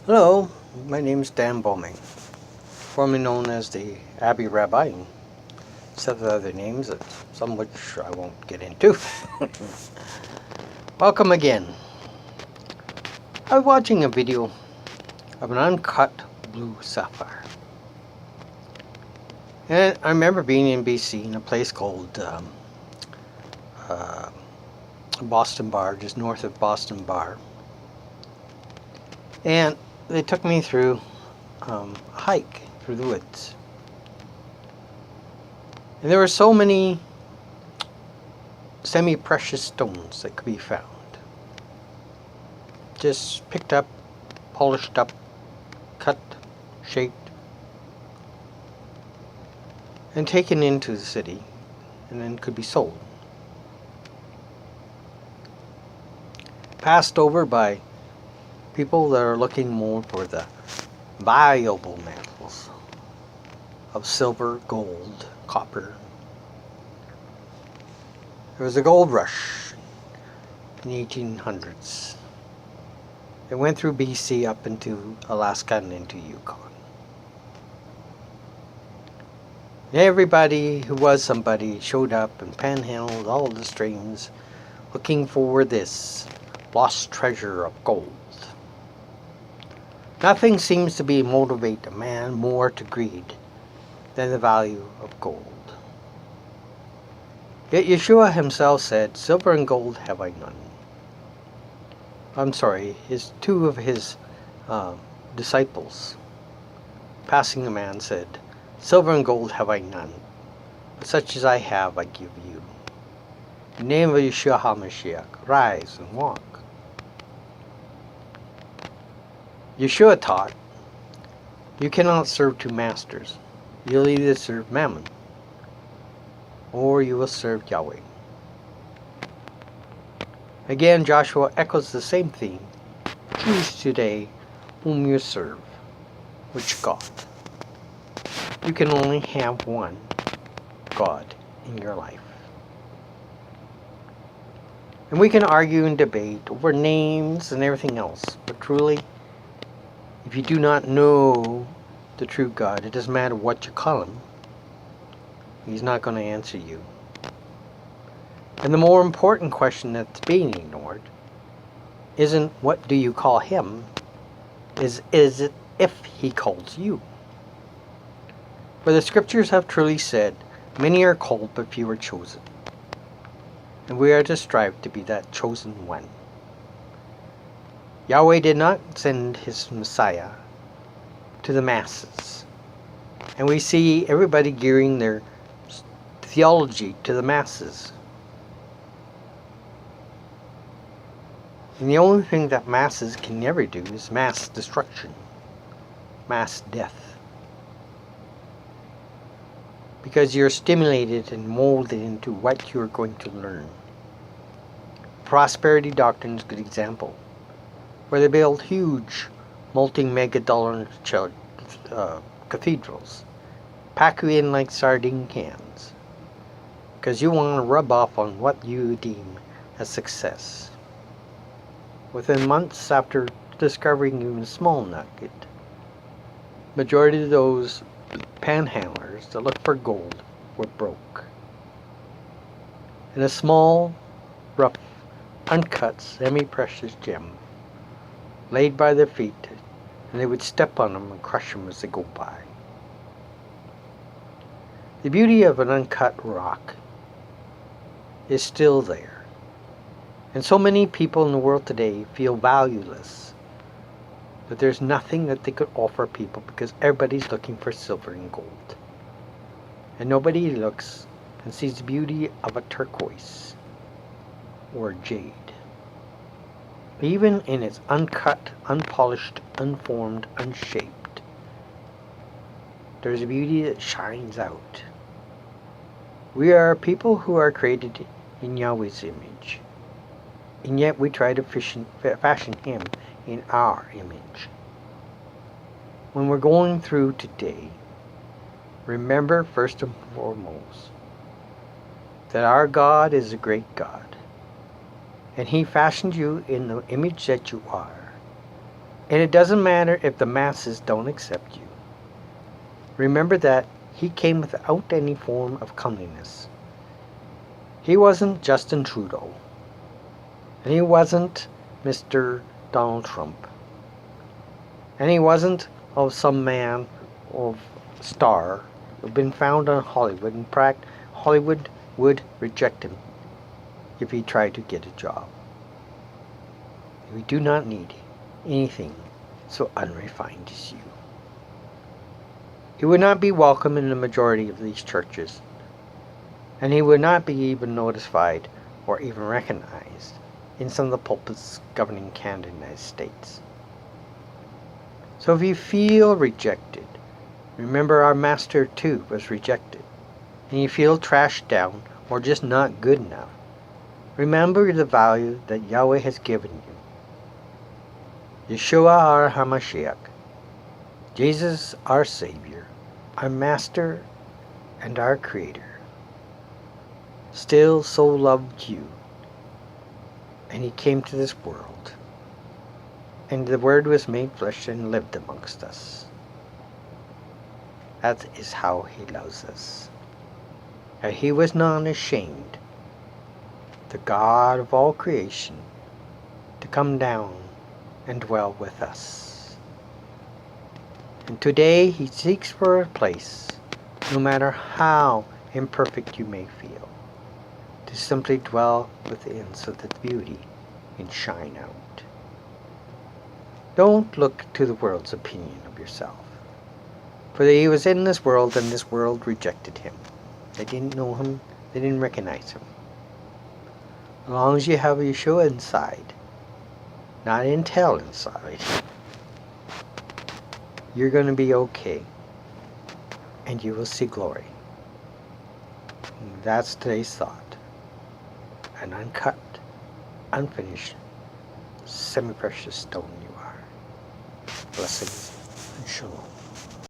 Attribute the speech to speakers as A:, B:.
A: Hello, my name is Dan Bowman, formerly known as the Abbey Rabbi, and several other names, some of which I won't get into. Welcome again. I was watching a video of an uncut blue sapphire. And I remember being in BC in a place called Boston Bar, just north of Boston Bar. And they took me through a hike through the woods. And there were so many semi-precious stones that could be found. Just picked up, polished up, cut, shaped, and taken into the city, and then could be sold. Passed over by people that are looking more for the valuable metals of silver, gold, copper. There was a gold rush in the 1800s. It went through BC up into Alaska and into Yukon. Everybody who was somebody showed up and panhandled all the streams looking for this lost treasure of gold. Nothing seems to be motivate a man more to greed than the value of gold. Yet Yeshua himself said, "Silver and gold have I none." Two of his disciples, passing a man, said, "Silver and gold have I none, but such as I have I give you. In the name of Yeshua HaMashiach, rise and walk." Yeshua taught, you cannot serve two masters. You'll either serve Mammon or you will serve Yahweh. Again, Joshua echoes the same theme. Choose today whom you serve, which God. You can only have one God in your life. And we can argue and debate over names and everything else, but truly, if you do not know the true God, it doesn't matter what you call him, he's not going to answer you. And the more important question that's being ignored isn't what do you call him, is it if he calls you. For the scriptures have truly said, many are called but few are chosen. And we are to strive to be that chosen one. Yahweh did not send his Messiah to the masses. And we see everybody gearing their theology to the masses. And the only thing that masses can never do is mass destruction, mass death. Because you're stimulated and molded into what you're going to learn. Prosperity doctrine is a good example, where they build huge multi-mega-dollar cathedrals, pack you in like sardine cans, because you want to rub off on what you deem as success. Within months after discovering even a small nugget, majority of those panhandlers that look for gold were broke. And a small, rough, uncut, semi-precious gem laid by their feet, and they would step on them and crush them as they go by. The beauty of an uncut rock is still there. And so many people in the world today feel valueless, that there's nothing that they could offer people because everybody's looking for silver and gold. And nobody looks and sees the beauty of a turquoise or jade. Even in its uncut, unpolished, unformed, unshaped, there's a beauty that shines out. We are people who are created in Yahweh's image, and yet we try to fashion him in our image. When we're going through today, remember first and foremost that our God is a great God, and he fashioned you in the image that you are. And it doesn't matter if the masses don't accept you. Remember that he came without any form of comeliness. He wasn't Justin Trudeau. And he wasn't Mr. Donald Trump. And he wasn't some man of star who had been found on Hollywood. In fact, Hollywood would reject him if he tried to get a job. We do not need anything so unrefined as you. He would not be welcome in the majority of these churches, and he would not be even notified or even recognized in some of the pulpits governing Canada and the United States. So if you feel rejected, remember our Master too was rejected, and you feel trashed down or just not good enough, remember the value that Yahweh has given you. Yeshua our HaMashiach, Jesus our Savior, our Master and our Creator, still so loved you, and he came to this world, and the Word was made flesh and lived amongst us. That is how he loves us. And he was not ashamed, the God of all creation, to come down and dwell with us. And today he seeks for a place, no matter how imperfect you may feel, to simply dwell within so that the beauty can shine out. Don't look to the world's opinion of yourself, for he was in this world and this world rejected him. They didn't know him, they didn't recognize him. As long as you have Yeshua inside, not Intel inside, you're going to be okay, and you will see glory. And that's today's thought. An uncut, unfinished, semi-precious stone you are. Blessings and shalom.